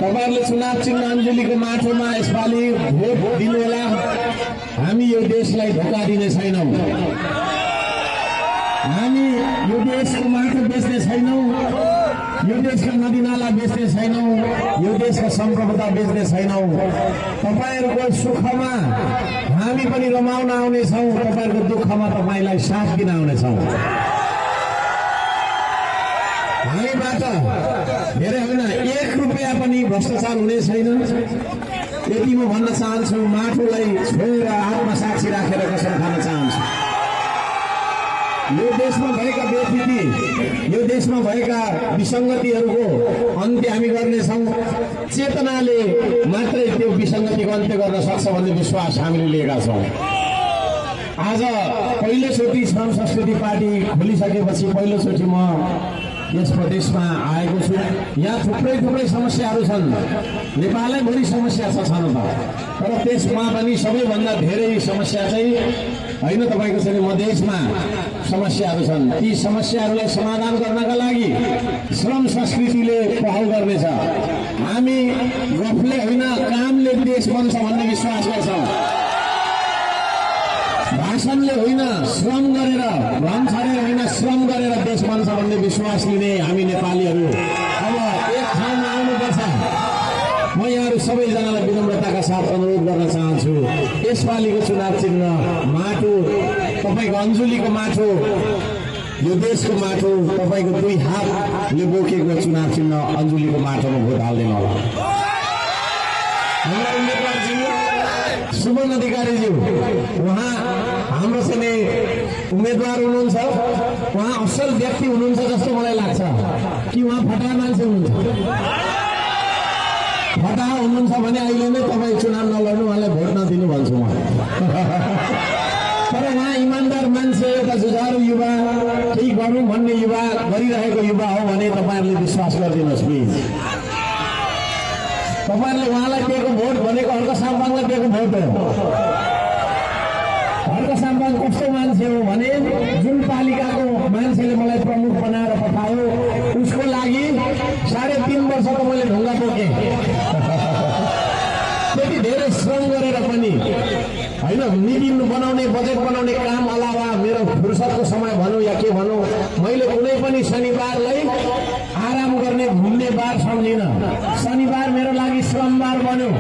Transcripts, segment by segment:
तपाईहरुले चुनाव चिन्ह अञ्जुलीको माटोमा यसपालि भोट दिनुहोला। हामी यो देशलाई धोका दिने छैनौं। हामी यो देशको माटो बेच्ने छैनौं। यो देशका नदीनाला बेच्ने छैनौं। यो देशका सम्पदा बेच्ने छैनौं। तपाईहरुको सुखमा हामी पनि रमाउन आउनेछौं। तपाईहरुको दुःखमा तपाईलाई साथ दिन आउनेछौं। हामीबाट धेरै होइन 1 रुपैयाँ पनि भ्रष्टाचार हुने छैन। यति म भन्न चाहन्छु। माटोलाई छोडेर आत्मसाक्षी राखेर कसम खान चाहन्छु। यो देशमा भएका बेफिती, यो देशमा भएका विसङ्गतिहरूको अन्त्य हामी गर्नेछौँ। चेतनाले मात्रै त्यो विसङ्गतिको अन्त्य गर्न सक्छ भन्ने विश्वास हामीले लिएका छौँ। आज पहिलोचोटि श्रम संस्कृति पार्टी खोलिसकेपछि पहिलोचोटि म यस प्रदेशमा आएको छु। यहाँ थुप्रै समस्याहरू छन्। नेपालमै बढी समस्या छ छन त, तर त्यसमा पनि सबैभन्दा धेरै समस्या चाहिँ होइन तपाईको चाहिँ मधेसमा समस्याहरू छन्। ती समस्याहरूलाई समाधान गर्नका लागि श्रम संस्कृतिले पहल गर्नेछ। हामी गफले होइन कामले देश बन्छ भन्ने विश्वास गर्छौँ। भाषणले होइन श्रम गरेर, भ्रम छरेर होइन श्रम गरेर देश बन्छ भन्ने विश्वास लिने हामी नेपालीहरू अब एक ठाउँमा आउनुपर्छ। म यहाँहरू सबैजनालाई विनम्रताका साथ अनुरोध गर्न चाहन्छु। यसपालिको चुनाव चिन्ह माटो, तपाईको अञ्जुलीको माटो, यो देशको माटो, तपाईको 2 हातले बोकेको चुनाव चिन्ह अञ्जुलीको माटोमा भोट हाल्दैन होला। हाम्रो उम्मेदवारज्यू सुमन अधिकारीज्यू, उहाँ हाम्रो चाहिँ उम्मेदवार हुनुहुन्छ। उहाँ असल व्यक्ति हुनुहुन्छ जस्तो मलाई लाग्छ कि उहाँ फटा मान्छे हुनुहुन्छ। फटा हुनुहुन्छ भने अहिले नै तपाईँ चुनाव नलड्नु, उहाँलाई भोट नदिनु भन्छु म। तर उहाँ इमान्दार मान्छे, एउटा जुझारु युवा, केही गरौँ भन्ने युवा, गरिरहेको युवा हो भने तपाईहरुले विश्वास गरिदिनुहोस् प्लिज। तपाईहरुले उहाँलाई दिएको भोट भनेको हर्क साम्पाङलाई दिएको भोट हो। हर्क साम्पाङ कस्तो मान्छे हो भने जुन पालिकाको मान्छेले मलाई प्रमुख बनाएर पठायो उसको लागि 3.5 वर्षको मैले ढुङ्गा बोकेँ। त्यति धेरै श्रम गरेर पनि होइन, नीति बनाउने, बजेट बनाउने काम अलावा मेरो फुर्सदको समय भनौँ या के भनौँ, मैले कुनै पनि शनिबारलाई आराम गर्ने घुम्ने बार सम्झिनँ। शनिबार मेरो लागि श्रमबार बन्यो।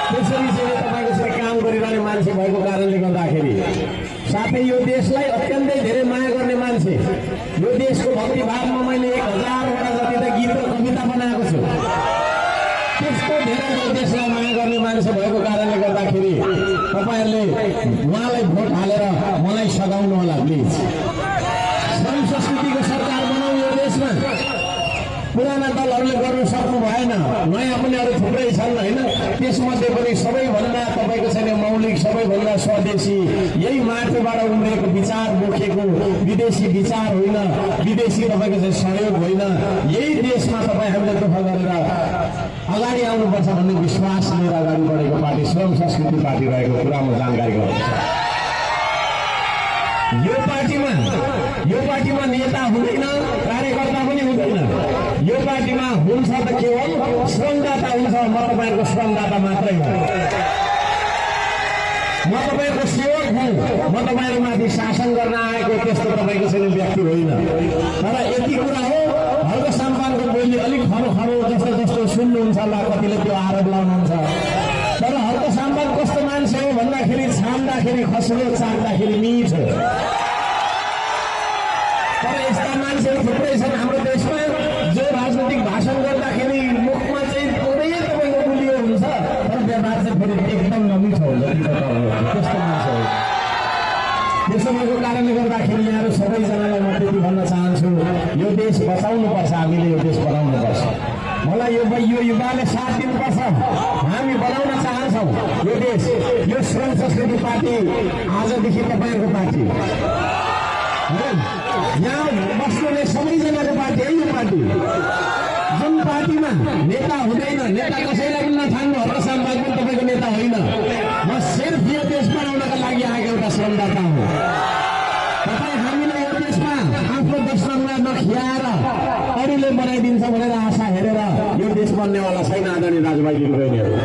त्यसरी चाहिँ तपाईँको चाहिँ काम गरिरहने मान्छे भएको कारणले गर्दाखेरि, साथै यो देशलाई अत्यन्तै धेरै माया गर्ने मान्छे, यो देशको भक्तिभावमा मैले 1000वटा जति त गीत र कविता बनाएको छु। त्यस्तो धेरै यो देशलाई माया गर्ने मान्छे भएको कारणले गर्दाखेरि तपाईहरुले उहाँलाई भोट हालेर मलाई सघाउनु होला प्लिज। श्रम संस्कृतिको सरकार बनाऊ यो देशमा। पुराना दलहरूले गर्नु सक्नु भएन, नयाँ पनि अरू थुप्रै छन् होइन। त्यसमध्ये पनि सबैभन्दा तपाईँको छैन मौलिक, सबैभन्दा स्वदेशी, यही माटोबाट उम्रेको विचार बोकेको, विदेशी विचार होइन, विदेशी तपाईँको चाहिँ सहयोग होइन, यही देशमा तपाईँहरूले दुःख गरेर अगाडि आउनुपर्छ भन्ने विश्वास लिएर अगाडि बढेको पार्टी श्रम संस्कृति पार्टी रहेको कुरा म जानकारी गराउँछु। यो पार्टीमा नेता हुँदैन, कार्यकर्ता पनि हुँदैन। यो पार्टीमा हुन्छ त केवल श्रमदाता हुन्छ। म तपाईँहरूको श्रमदाता मात्रै हो। म तपाईँको सेवक हुँ। म तपाईँहरूमाथि शासन गर्न आएको त्यस्तो तपाईँको छैन व्यक्ति होइन। तर यति कुरा हो, हर्क साम्पाङको बोली अलिक खरो जस्तो जस्तो सुन्नुहुन्छ होला, कतिले त्यो आरोप लाउनुहुन्छ। तर हर्क साम्पाङ कस्तो मान्छे हो भन्दाखेरि छाम्दाखेरि खस्रो, चाख्दाखेरि मिठो। तर यस्ता मान्छेहरू थुप्रै छन् हाम्रो देशमा जो राजनीतिक भाषण गर्दाखेरि मुखमा चाहिँ पुरै तपाईँको गुलियो हुन्छ, तर व्यवहार चाहिँ फेरि एकदम नमिठो हुन्छ। त्यस्तो मान्छे हो। त्यसो भएको कारणले गर्दाखेरि यहाँहरू सबैजनालाई म त्यति भन्न चाहन्छु, यो देश बचाउनुपर्छ, हामीले यो देश बनाउनुपर्छ। मलाई यो युवाले साथ दिनुपर्छ। हामी बनाउन चाहन्छौँ यो देश। यो श्रम संस्कृति पार्टी आजदेखि तपाईँहरूको पार्टी, यहाँ बस्ने सबैजनाको पार्टी है यो पार्टी। जुन पार्टीमा नेता हुँदैन, नेता कसैलाई पनि नठान्नु, हर्क साम्पाङ पनि तपाईँको नेता होइन। म सिर्फ यो देश बनाउनका लागि आएको एउटा श्रमदाता हो। तपाईँ हामीलाई यो देशमा आफ्नो 10 नम्बर नखियाएर अरूले बनाइदिन्छ भनेर आशा हेरेर यो देशमा बन्नेवाला छैन आदरणीय दाजुभाइ दिदीबहिनीहरू।